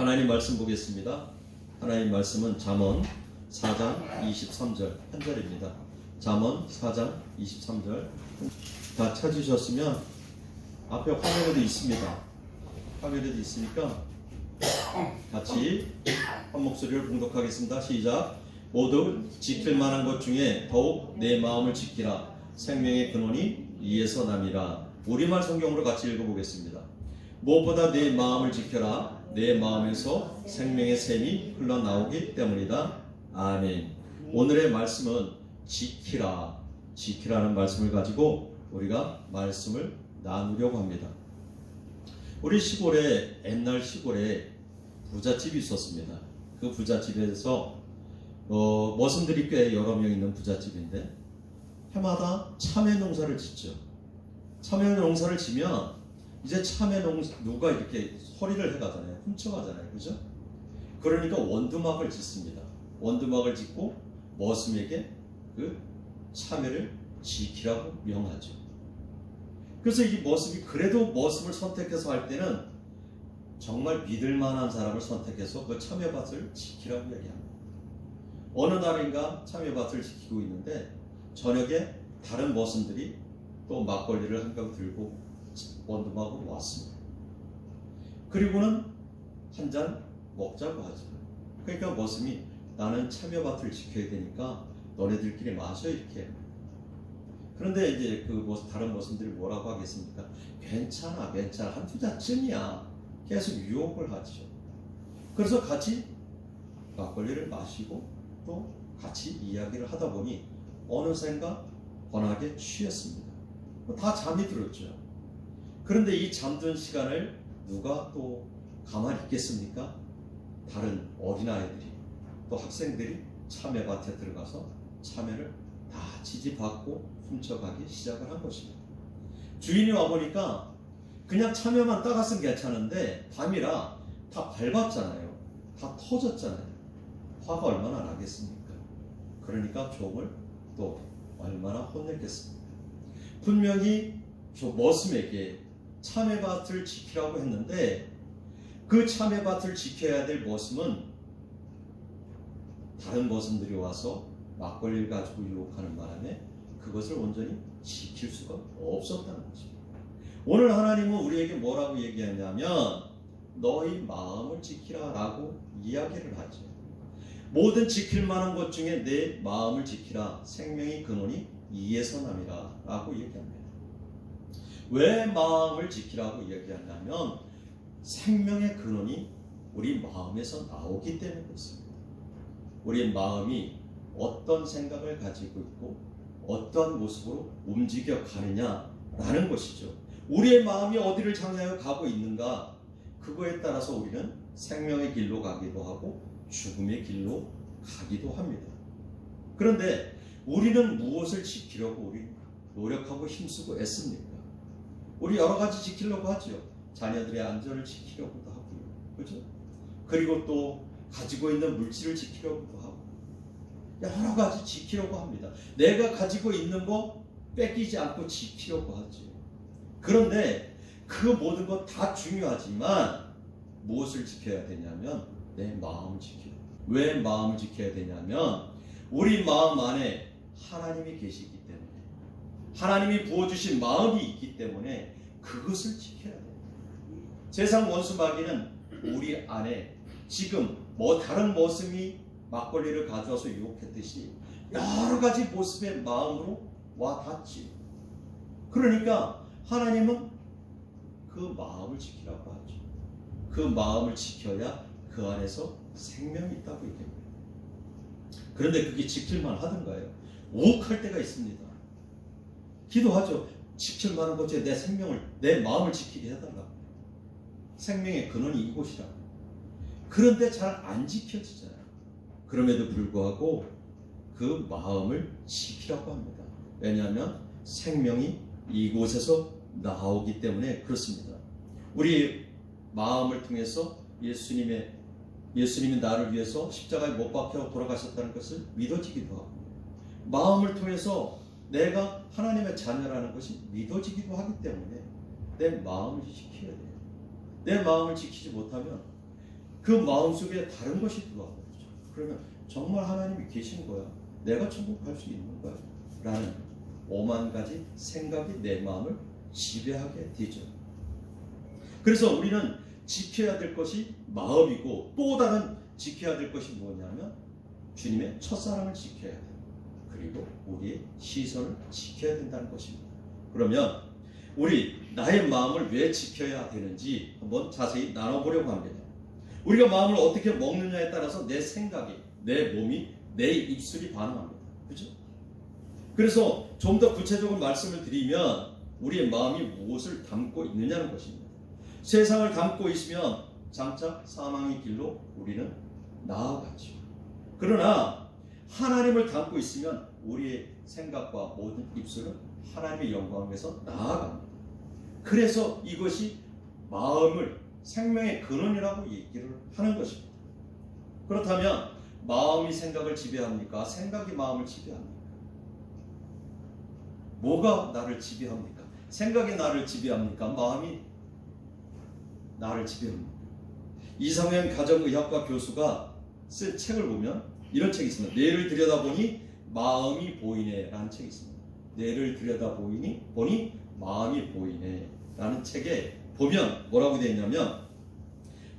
하나님 말씀 보겠습니다. 하나님 말씀은 잠언 4장 23절 한 절입니다. 잠언 4장 23절. 다 찾으셨으면 앞에 화면에도 있습니다. 화면에도 있으니까 같이 한 목소리를 봉독하겠습니다. 시작. 모두 지킬 만한 것 중에 더욱 내 마음을 지키라. 생명의 근원이 이에서 남이라. 우리말 성경으로 같이 읽어보겠습니다. 무엇보다 내 마음을 지켜라. 내 마음에서 생명의 샘이 흘러나오기 때문이다. 아멘. 오늘의 말씀은 지키라. 지키라는 말씀을 가지고 우리가 말씀을 나누려고 합니다. 우리 시골에, 옛날 시골에 부잣집이 있었습니다. 그 부잣집에서 머슴들이 꽤 여러 명 있는 부잣집인데 해마다 참외 농사를 짓죠. 참외 농사를 지면 이제 참외 누가 이렇게 소리를 해가잖아요. 훔쳐가잖아요. 그죠? 그러니까 원두막을 짓습니다. 원두막을 짓고 머슴에게 그 참외를 지키라고 명하죠. 그래서 이 머슴이 그래도 머슴을 선택해서 할 때는 정말 믿을 만한 사람을 선택해서 그 참외밭을 지키라고 얘기합니다. 어느 날인가 참외밭을 지키고 있는데 저녁에 다른 머슴들이 또 막걸리를 한 병 들고 원두막으로 왔습니다. 그리고는 한 잔 먹자고 하죠. 그러니까 머슴이 나는 참외밭을 지켜야 되니까 너네들끼리 마셔 이렇게. 그런데 이제 다른 머슴들이 뭐라고 하겠습니까? 괜찮아 한두 잔쯤이야. 계속 유혹을 하죠. 그래서 같이 막걸리를 마시고 또 같이 이야기를 하다 보니 어느샌가 번하게 취했습니다. 다 잠이 들었죠. 그런데 이 잠든 시간을 누가 또 가만히 있겠습니까? 다른 어린아이들이 또 학생들이 참외밭에 들어가서 참외를 다 지지받고 훔쳐가기 시작을 한 것입니다. 주인이 와보니까 그냥 참외만 따갔으면 괜찮은데 밤이라 다 밟았잖아요. 다 터졌잖아요. 화가 얼마나 나겠습니까? 그러니까 종을 또 얼마나 혼냈겠습니까? 분명히 저 머슴에게 참외밭을 지키라고 했는데 그 참외밭을 지켜야 될 머슴은 다른 머슴들이 와서 막걸리를 가지고 유혹하는 바람에 그것을 온전히 지킬 수가 없었다는 것입니다. 오늘 하나님은 우리에게 뭐라고 얘기하냐면 너희 마음을 지키라 라고 이야기를 하죠. 모든 지킬 만한 것 중에 내 마음을 지키라. 생명의 근원이 이에서 남이라 라고 얘기합니다. 왜 마음을 지키라고 얘기하냐면 생명의 근원이 우리 마음에서 나오기 때문에 그렇습니다. 우리 마음이 어떤 생각을 가지고 있고 어떤 모습으로 움직여 가느냐라는 것이죠. 우리의 마음이 어디를 향하여 가고 있는가, 그거에 따라서 우리는 생명의 길로 가기도 하고 죽음의 길로 가기도 합니다. 그런데 우리는 무엇을 지키려고 우리 노력하고 힘쓰고 애씁니까? 우리 여러 가지 지키려고 하죠. 자녀들의 안전을 지키려고도 하고요. 그죠? 그리고 또 가지고 있는 물질을 지키려고도 하고 여러 가지 지키려고 합니다. 내가 가지고 있는 거 뺏기지 않고 지키려고 하죠. 그런데 그 모든 것 다 중요하지만 무엇을 지켜야 되냐면 내 마음을 지켜요. 왜 마음을 지켜야 되냐면 우리 마음 안에 하나님이 계시기 때문에, 하나님이 부어주신 마음이 있기 때문에 그것을 지켜야 돼요. 세상 원수 마귀는 우리 안에 지금 다른 모습이 막걸리를 가져와서 유혹했듯이 여러 가지 모습의 마음으로 와 닿지. 그러니까 하나님은 그 마음을 지키라고 하죠. 그 마음을 지켜야 그 안에서 생명이 있다고 얘기합니다. 그런데 그게 지킬만 하던가요? 욱할 때가 있습니다. 기도하죠. 지킬 만한 것 중에 내 생명을, 내 마음을 지키게 해달라고. 생명의 근원이 이곳이라고. 그런데 잘 안 지켜지잖아요. 그럼에도 불구하고 그 마음을 지키라고 합니다. 왜냐하면 생명이 이곳에서 나오기 때문에 그렇습니다. 우리 마음을 통해서 예수님이 나를 위해서 십자가에 못 박혀 돌아가셨다는 것을 믿어지기도 하고, 마음을 통해서 내가 하나님의 자녀라는 것이 믿어지기도 하기 때문에 내 마음을 지켜야 돼요. 내 마음을 지키지 못하면 그 마음속에 다른 것이 들어와요. 그러면 정말 하나님이 계신 거야? 내가 천국 갈 수 있는 거야? 라는 오만 가지 생각이 내 마음을 지배하게 되죠. 그래서 우리는 지켜야 될 것이 마음이고, 또 다른 지켜야 될 것이 뭐냐면 주님의 첫사랑을 지켜야 돼요. 그리고 우리의 시선을 지켜야 된다는 것입니다. 그러면 우리 나의 마음을 왜 지켜야 되는지 한번 자세히 나눠보려고 합니다. 우리가 마음을 어떻게 먹느냐에 따라서 내 생각이, 내 몸이, 내 입술이 반응합니다. 그죠? 그래서 좀 더 구체적으로 말씀을 드리면 우리의 마음이 무엇을 담고 있느냐는 것입니다. 세상을 담고 있으면 장차 사망의 길로 우리는 나아가죠. 그러나 하나님을 담고 있으면 우리의 생각과 모든 입술은 하나님의 영광을 위해서 나아갑니다. 그래서 이것이 마음을 생명의 근원이라고 얘기를 하는 것입니다. 그렇다면 마음이 생각을 지배합니까? 생각이 마음을 지배합니까? 뭐가 나를 지배합니까? 생각이 나를 지배합니까? 마음이 나를 지배합니까? 이상현 가정의학과 교수가 쓴 책을 보면 이런 책이 있습니다. 뇌를 들여다보니 마음이 보이네 라는 책이 있습니다. 뇌를 들여다보니 마음이 보이네 라는 책에 보면 뭐라고 되어 있냐면,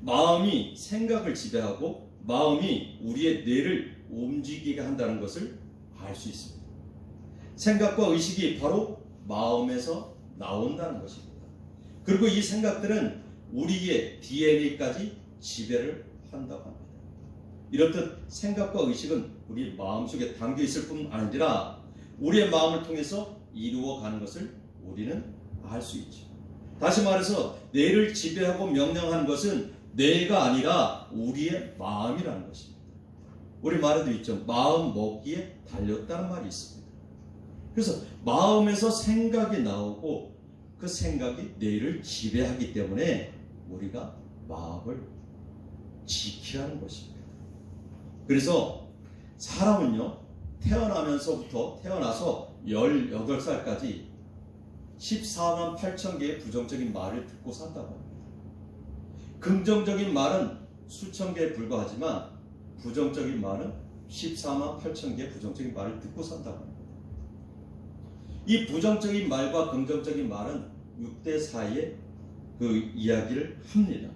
마음이 생각을 지배하고 마음이 우리의 뇌를 움직이게 한다는 것을 알 수 있습니다. 생각과 의식이 바로 마음에서 나온다는 것입니다. 그리고 이 생각들은 우리의 DNA까지 지배를 한다고 합니다. 이렇듯 생각과 의식은 우리 마음속에 담겨 있을 뿐 아니라 우리의 마음을 통해서 이루어가는 것을 우리는 알 수 있죠. 다시 말해서 뇌를 지배하고 명령하는 것은 뇌가 아니라 우리의 마음이라는 것입니다. 우리 말에도 있죠. 마음 먹기에 달렸다는 말이 있습니다. 그래서 마음에서 생각이 나오고 그 생각이 뇌를 지배하기 때문에 우리가 마음을 지키라는 것입니다. 그래서 사람은요, 태어나서 18살까지 14만 8천 개의 부정적인 말을 듣고 산다고 합니다. 긍정적인 말은 수천 개에 불과하지만 부정적인 말은 14만 8천 개의 부정적인 말을 듣고 산다고 합니다. 이 부정적인 말과 긍정적인 말은 6대 4의 그 이야기를 합니다.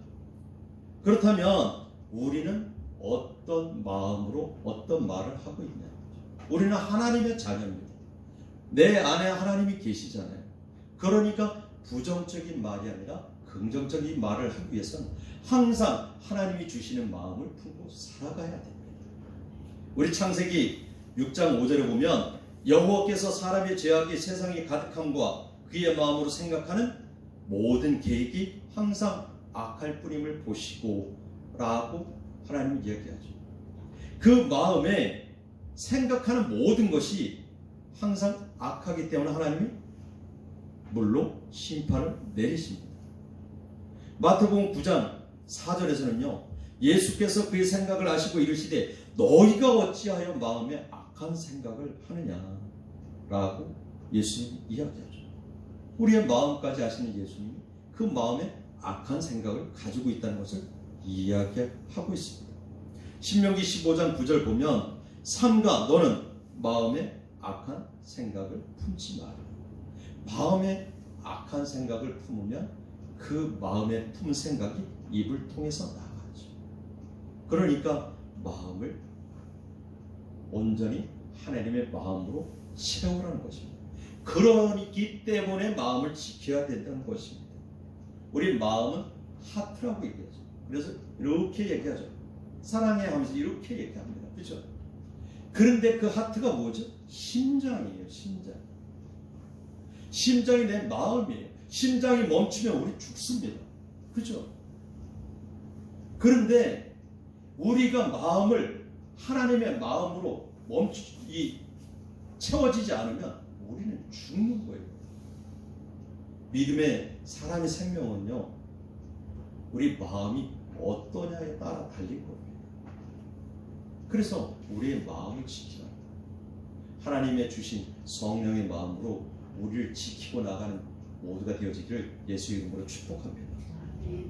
그렇다면 우리는 어떤 마음으로 어떤 말을 하고 있냐? 우리는 하나님의 자녀입니다. 내 안에 하나님이 계시잖아요. 그러니까 부정적인 말이 아니라 긍정적인 말을 하기 위해서는 항상 하나님이 주시는 마음을 품고 살아가야 됩니다. 우리 창세기 6장 5절에 보면 여호와께서 사람의 죄악이 세상에 가득함과 그의 마음으로 생각하는 모든 계획이 항상 악할 뿐임을 보시고 라고 하나님이 이야기하죠. 그 마음에 생각하는 모든 것이 항상 악하기 때문에 하나님이 물로 심판을 내리십니다. 마태복음 9장 4절에서는요, 예수께서 그의 생각을 아시고 이르시되 너희가 어찌하여 마음에 악한 생각을 하느냐 라고 예수님이 이야기하죠. 우리의 마음까지 아시는 예수님이 그 마음에 악한 생각을 가지고 있다는 것을 이야기하고 있습니다. 신명기 15장 9절 보면 삼가 너는 마음에 악한 생각을 품지 마라. 마음에 악한 생각을 품으면 그 마음에 품은 생각이 입을 통해서 나가죠. 그러니까 마음을 온전히 하나님의 마음으로 채우라는 것입니다. 그러기 때문에 마음을 지켜야 된다는 것입니다. 우리 마음은 하트라고 얘기하죠. 그래서 이렇게 얘기하죠. 사랑해 하면서 이렇게 얘기합니다. 그렇죠? 그런데 그 하트가 뭐죠? 심장이에요. 심장이 내 마음이에요. 심장이 멈추면 우리 죽습니다. 그렇죠? 그런데 우리가 마음을 하나님의 마음으로 채워지지 않으면 우리는 죽는 거예요. 믿음의 사람의 생명은요, 우리 마음이 어떠냐에 따라 달린 겁니다. 그래서 우리의 마음을 지키라. 하나님의 주신 성령의 마음으로 우리를 지키고 나가는 모두가 되어지기를 예수의 이름으로 축복합니다.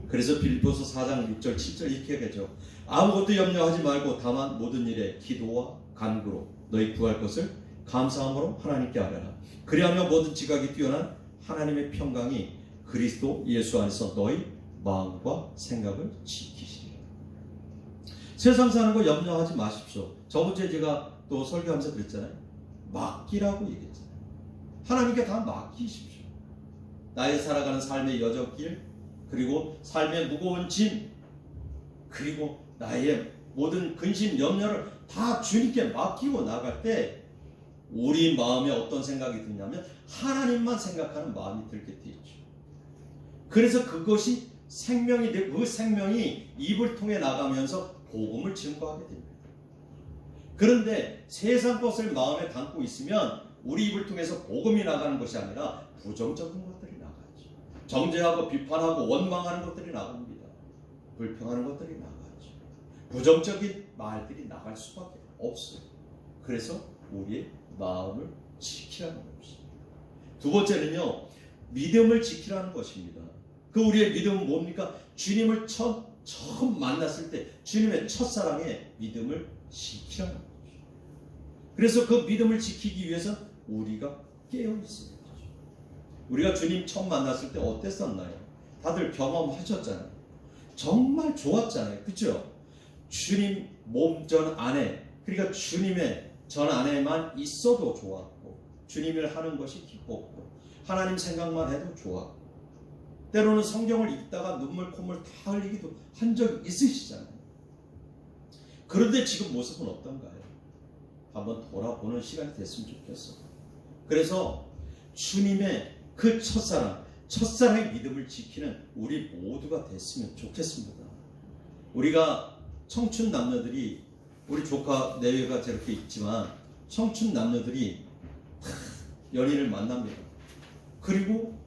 그래서 빌립보서 4장 6절 7절 이렇게 얘기하죠. 아무것도 염려하지 말고 다만 모든 일에 기도와 간구로 너희 구할 것을 감사함으로 하나님께 아뢰라. 그리하면 모든 지각이 뛰어난 하나님의 평강이 그리스도 예수 안에서 너희 마음과 생각을 지키시리라. 세상 사는 거 염려하지 마십시오. 저번 주에 제가 또 설교하면서 그랬잖아요. 맡기라고 얘기했잖아요. 하나님께 다 맡기십시오. 나의 살아가는 삶의 여정길, 그리고 삶의 무거운 짐, 그리고 나의 모든 근심, 염려를 다 주님께 맡기고 나갈 때 우리 마음에 어떤 생각이 드냐면 하나님만 생각하는 마음이 들게 되어 있죠. 그래서 그것이 생명이 되고 그 생명이 입을 통해 나가면서 복음을 증거하게 됩니다. 그런데 세상 것을 마음에 담고 있으면 우리 입을 통해서 복음이 나가는 것이 아니라 부정적인 것들이 나가죠. 정죄하고 비판하고 원망하는 것들이 나갑니다. 불평하는 것들이 나가죠. 부정적인 말들이 나갈 수밖에 없어요. 그래서 우리의 마음을 지키라는 것입니다. 두 번째는요, 믿음을 지키라는 것입니다. 그 우리의 믿음은 뭡니까? 주님을 처음 만났을 때 주님의 첫사랑의 믿음을 지키라는 거죠. 그래서 그 믿음을 지키기 위해서 우리가 깨어있어야 되죠. 우리가 주님 처음 만났을 때 어땠었나요? 다들 경험하셨잖아요. 정말 좋았잖아요. 그렇죠? 주님 몸 전 안에, 그러니까 주님의 전 안에만 있어도 좋았고, 주님을 하는 것이 기뻤고, 하나님 생각만 해도 좋았고, 때로는 성경을 읽다가 눈물 콧물 다 흘리기도 한 적 있으시잖아요. 그런데 지금 모습은 어떤가요? 한번 돌아보는 시간이 됐으면 좋겠어. 그래서 주님의 그 첫사랑의 믿음을 지키는 우리 모두가 됐으면 좋겠습니다. 우리가 청춘 남녀들이, 우리 조카 내외가 저렇게 있지만 청춘 남녀들이 연인을 만납니다. 그리고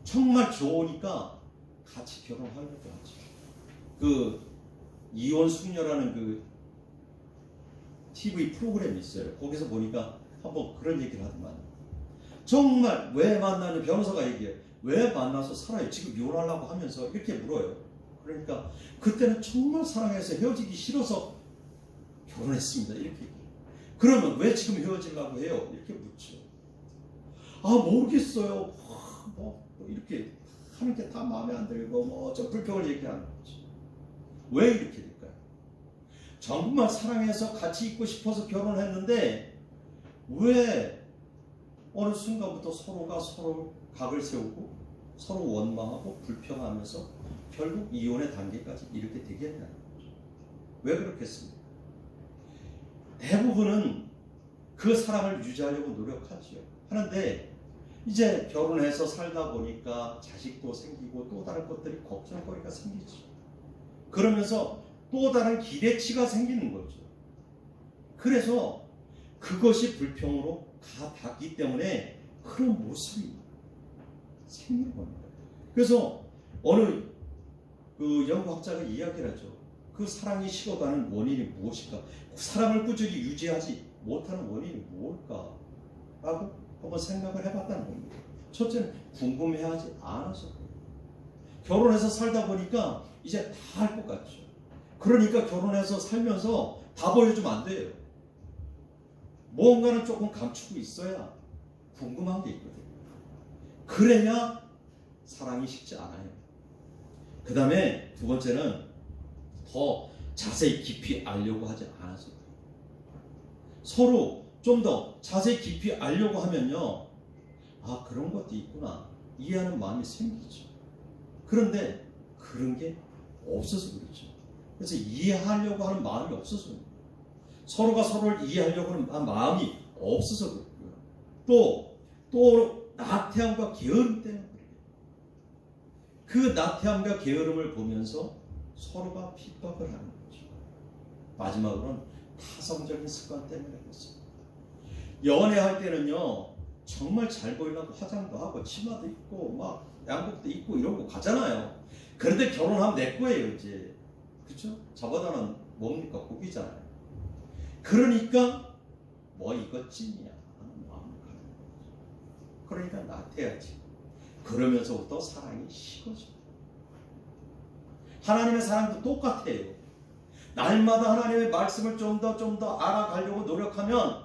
정말 좋으니까 같이 결혼하려고 하죠. 그 이혼 숙녀라는 그 TV 프로그램이 있어요. 거기서 보니까 한번 그런 얘기를 하더만, 정말 왜 만나냐, 변호사가 얘기해요. 왜 만나서 살아요? 지금 이혼하려고 하면서 이렇게 물어요. 그러니까 그때는 정말 사랑해서 헤어지기 싫어서 결혼했습니다. 이렇게 얘기해요. 그러면 왜 지금 헤어지려고 해요? 이렇게 묻죠. 아, 모르겠어요. 뭐 이렇게 하는 게 다 마음에 안 들고 뭐 저 불평을 얘기하는 거죠. 왜 이렇게 될까요? 정말 사랑해서 같이 있고 싶어서 결혼했는데 왜 어느 순간부터 서로가 서로 각을 세우고 서로 원망하고 불평하면서 결국 이혼의 단계까지 이렇게 되겠냐는 거죠. 왜 그렇겠습니까? 대부분은 그 사랑을 유지하려고 노력하죠. 하는데 이제 결혼해서 살다 보니까 자식도 생기고 또 다른 것들이 걱정거리가 생기죠. 그러면서 또 다른 기대치가 생기는 거죠. 그래서 그것이 불평으로 닿기 때문에 그런 모습이 생기는 겁니다. 그래서 어느 그 연구학자가 이야기를 하죠. 그 사랑이 식어가는 원인이 무엇일까? 사랑을 꾸준히 유지하지 못하는 원인이 무엇일까? 라고 한번 생각을 해봤다는 겁니다. 첫째는 궁금해하지 않아서 그래요. 결혼해서 살다 보니까 이제 다 할 것 같죠. 그러니까 결혼해서 살면서 다 보여주면 안 돼요. 뭔가는 조금 감추고 있어야 궁금한 게 있거든요. 그래야 사랑이 식지 않아요. 그 다음에 두 번째는 더 자세히 깊이 알려고 하지 않아서 그래요. 서로 좀 더 자세히 깊이 알려고 하면요, 아, 그런 것도 있구나, 이해하는 마음이 생기죠. 그런데 그런 게 없어서 그렇죠. 그래서 이해하려고 하는 마음이 없어서 그래요. 서로가 서로를 이해하려고 하는 마음이 없어서 그렇고요. 또 나태함과 게으름 때문에 그래요. 그 나태함과 게으름을 보면서 서로가 핍박을 하는 거죠. 마지막으로는 타성적인 습관 때문에 그렇습니다. 연애할 때는요, 정말 잘 보이려고 화장도 하고 치마도 입고 막 양복도 입고 이러고 가잖아요. 그런데 결혼하면 내 거예요 이제. 그렇죠? 저보다는 뭡니까? 고기잖아요. 그러니까 뭐 이것쯤이야 하는 마음을 가는 거죠. 그러니까 나태하지. 그러면서부터 사랑이 식어져. 하나님의 사랑도 똑같아요. 날마다 하나님의 말씀을 좀 더 알아가려고 노력하면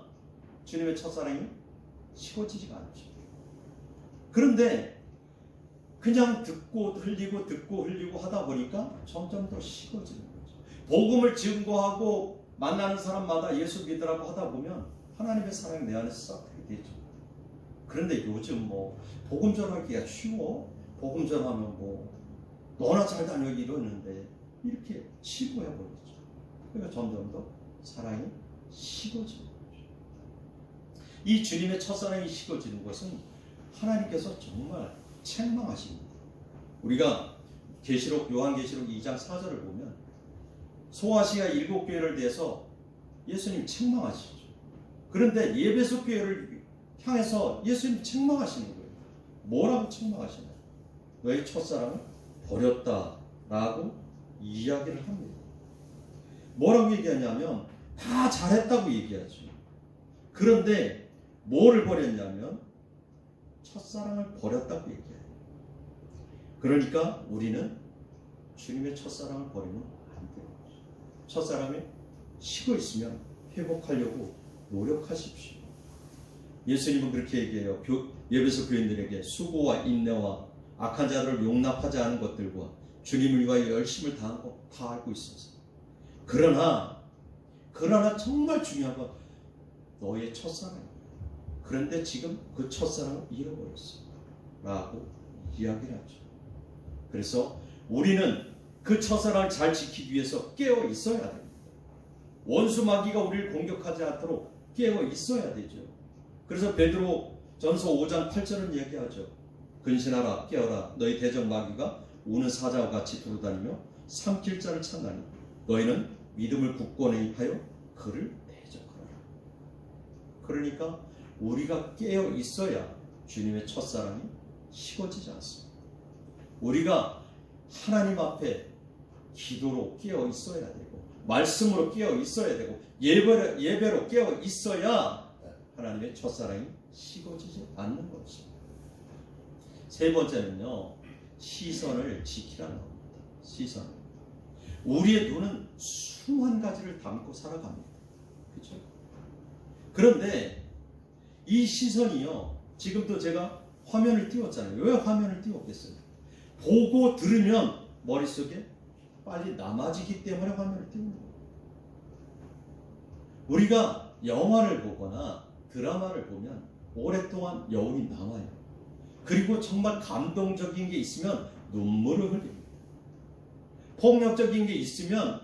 주님의 첫사랑이 식어지지가 않죠. 그런데 그냥 듣고 흘리고 하다 보니까 점점 더 식어지는 거죠. 복음을 증거하고 만나는 사람마다 예수 믿으라고 하다 보면 하나님의 사랑이 내 안에 싹트게 되죠. 그런데 요즘 복음 전하기가 쉬워. 복음 전하면 너나 잘 다녀 이러는데 이렇게 치부해버리죠. 그러니까 점점 더 사랑이 식어지는 거죠. 이 주님의 첫사랑이 식어지는 것은 하나님께서 정말 책망하십니다. 우리가 요한계시록 2장 4절을 보면 소아시아 7교회를 대해서 예수님 책망하시죠. 그런데 예배소 교회를 향해서 예수님 책망하시는 거예요. 뭐라고 책망하시나요? 너의 첫사랑을 버렸다라고 이야기를 합니다. 뭐라고 얘기하냐면 다 잘했다고 얘기하죠. 그런데 뭐를 버렸냐면 첫사랑을 버렸다고 얘기해요. 그러니까 우리는 주님의 첫사랑을 버리면 안 돼요. 첫사랑이 식어 있으면 회복하려고 노력하십시오. 예수님은 그렇게 얘기해요. 예배소 교인들에게 수고와 인내와 악한 자들을 용납하지 않은 것들과 주님을 위하여 열심을 다한 거 다 알고 있어서 그러나 정말 중요한 건 너의 첫사랑이야. 그런데 지금 그 첫사랑을 잃어버렸어 라고 이야기를 하죠. 그래서 우리는 그 첫사랑을 잘 지키기 위해서 깨어 있어야 됩니다. 원수 마귀가 우리를 공격하지 않도록 깨어 있어야 되죠. 그래서 베드로 전서 5장 8절은 얘기하죠. 근신하라 깨어라 너희 대적 마귀가 우는 사자와 같이 두루다니며 삼킬 자를 찾나니 너희는 믿음을 굳건히 하여 그를 대적하라. 그러니까 우리가 깨어 있어야 주님의 첫사랑이 식어지지 않습니다. 우리가 하나님 앞에 기도로 깨어 있어야 되고 말씀으로 깨어 있어야 되고 예배로 깨어 있어야 하나님의 첫사랑이 식어지지 않는 것입니다. 세 번째는요, 시선을 지키라는 겁니다. 시선. 우리의 눈은 수만 가지를 담고 살아갑니다. 그렇죠? 그런데 이 시선이요, 지금도 제가 화면을 띄웠잖아요. 왜 화면을 띄웠겠어요? 보고 들으면 머릿속에 빨리 남아지기 때문에 화면을 띄우는 거예요. 우리가 영화를 보거나 드라마를 보면 오랫동안 여운이 남아요. 그리고 정말 감동적인 게 있으면 눈물을 흘립니다. 폭력적인 게 있으면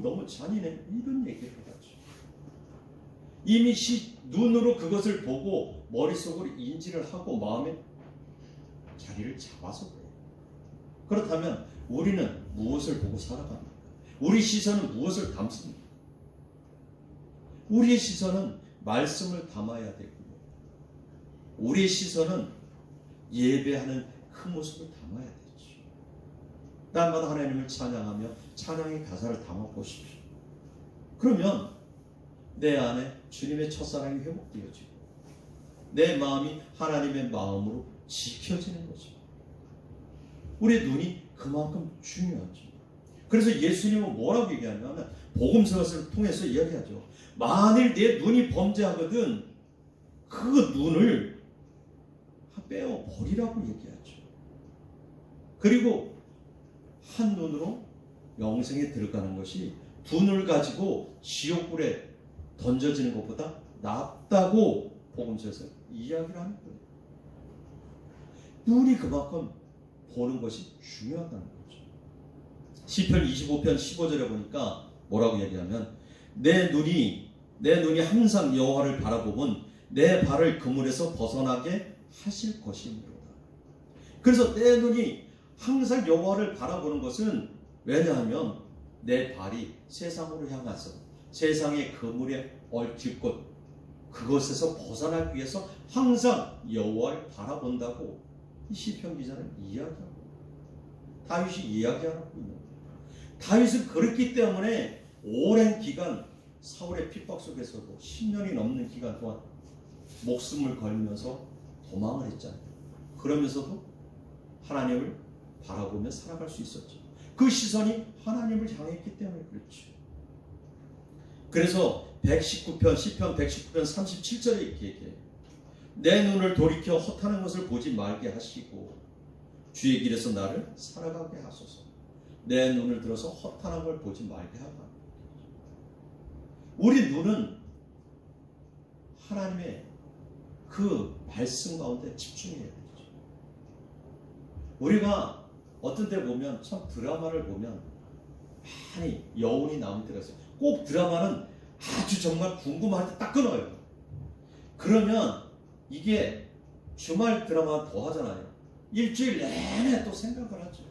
너무 잔인해 이런 얘기를 하죠. 이미 눈으로 그것을 보고 머릿속으로 인지를 하고 마음에 자리를 잡아서 그래요. 그렇다면 우리는 무엇을 보고 살아갑니까? 우리 시선은 무엇을 담습니까? 우리의 시선은 말씀을 담아야 되고요. 우리의 시선은 예배하는 그 모습을 담아야 되죠. 날마다 하나님을 찬양하며 찬양의 가사를 담아보십시오. 그러면 내 안에 주님의 첫사랑이 회복되어지고 내 마음이 하나님의 마음으로 지켜지는 거죠. 우리의 눈이 그만큼 중요하죠. 그래서 예수님은 뭐라고 얘기하냐면 복음서를 통해서 이야기하죠. 만일 내 눈이 범죄하거든 그 눈을 빼어 버리라고 얘기하죠. 그리고 한 눈으로 영생에 들어가는 것이 두 눈을 가지고 지옥불에 던져지는 것보다 낫다고 복음서에서 이야기를 하는 거예요. 눈이 그만큼 보는 것이 중요하다는 거죠. 시편 25편 15절에 보니까 뭐라고 얘기하면 내 눈이 항상 여호와를 바라보면 내 발을 그물에서 벗어나게 하실 것이니로다. 그래서 내 눈이 항상 여호와를 바라보는 것은 왜냐하면 내 발이 세상으로 향해서 세상의 그물에 얽힐 것 그것에서 벗어나기 위해서 항상 여호와를 바라본다고 이 시편 기자는 이야기하고 다윗이 이야기하고 있는 거예요. 다윗은 그렇기 때문에 오랜 기간 사울의 핍박 속에서도 10년이 넘는 기간 동안 목숨을 걸면서 도망을 했잖아요. 그러면서도 하나님을 바라보며 살아갈 수 있었죠. 그 시선이 하나님을 향했기 때문에 그렇죠. 그래서 119편 시편 119편 37절에 이렇게 얘기해요. 내 눈을 돌이켜 허탄한 것을 보지 말게 하시고 주의 길에서 나를 살아가게 하소서. 내 눈을 들어서 허탄한 걸 보지 말게 하라. 우리 눈은 하나님의 그 말씀 가운데 집중해야 되죠. 우리가 어떤 때 보면 참 드라마를 보면 많이 여운이 남은 때가 있어요. 꼭 드라마는 아주 정말 궁금할 때 딱 끊어요. 그러면 이게 주말 드라마 더 하잖아요. 일주일 내내 또 생각을 하죠.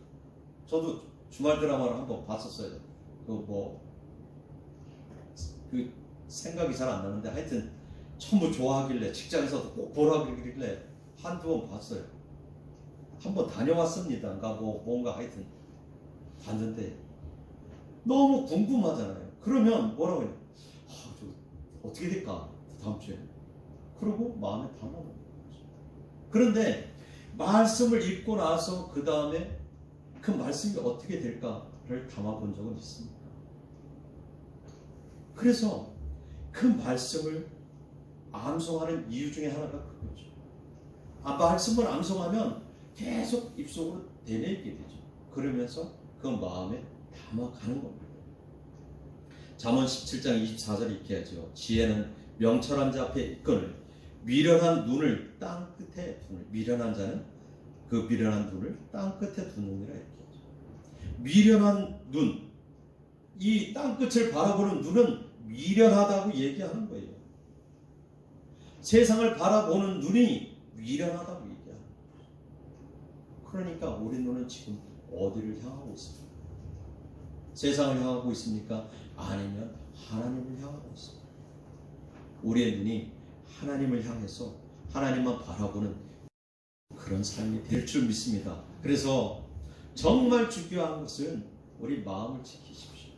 저도 주말 드라마를 한번 봤었어요. 그 생각이 잘 안 나는데 하여튼 전부 좋아하길래 직장에서도 꼭 보라고 그러길래 한두 번 봤어요. 한번 다녀왔습니다. 뭔가 하여튼 봤는데 너무 궁금하잖아요. 그러면 뭐라고 해요? 저 어떻게 될까? 다음 주에. 그러고 마음에 담아놓는 거죠. 그런데 말씀을 읽고 나서 그 다음에 그 말씀이 어떻게 될까를 담아본 적은 있습니다. 그래서 그 말씀을 암송하는 이유 중에 하나가 그거죠. 말씀을 암송하면 계속 입속으로 되뇌이게 되죠. 그러면서 그 마음에 담아가는 겁니다. 잠언 17장 24절에 이렇게 하죠. 지혜는 명철한 자 앞에 있거늘 미련한 눈을 땅 끝에 두는, 미련한 자는 그 미련한 눈을 땅 끝에 두느니라 이렇게 하죠. 미련한 눈, 이 땅 끝을 바라보는 눈은 미련하다고 얘기하는 거예요. 세상을 바라보는 눈이 미련하다고 얘기하는 거예요. 그러니까 우리 눈은 지금 어디를 향하고 있습니까? 세상을 향하고 있습니까? 아니면 하나님을 향하고 있습니까? 우리의 눈이 하나님을 향해서 하나님만 바라보는 그런 삶이 될 줄 믿습니다. 그래서 정말 중요한 것은 우리 마음을 지키십시오.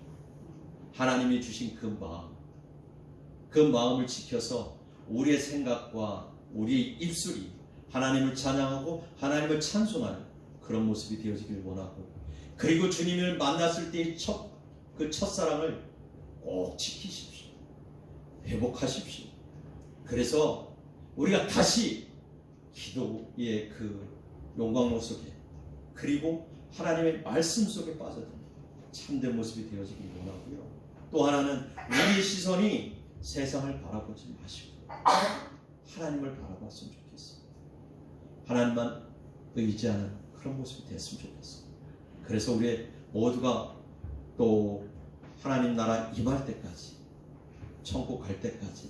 하나님이 주신 그 마음을 지켜서 우리의 생각과 우리의 입술이 하나님을 찬양하고 하나님을 찬송하는 그런 모습이 되어지길 원하고, 그리고 주님을 만났을 때의 그 첫사랑을 꼭 지키십시오. 회복하십시오. 그래서 우리가 다시 기도의 그 영광로 속에, 그리고 하나님의 말씀 속에 빠져드는 참된 모습이 되어지길 원하고요. 또 하나는 우리의 시선이 세상을 바라보지 마시고 하나님을 바라봤으면 좋겠어요. 하나님만 의지하는 그런 모습이 됐으면 좋겠어요. 그래서 우리 모두가 또 하나님 나라 임할 때까지, 천국 갈 때까지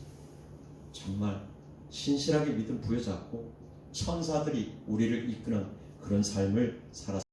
정말 신실하게 믿음 부여잡고 천사들이 우리를 이끄는 그런 삶을 살았습니다.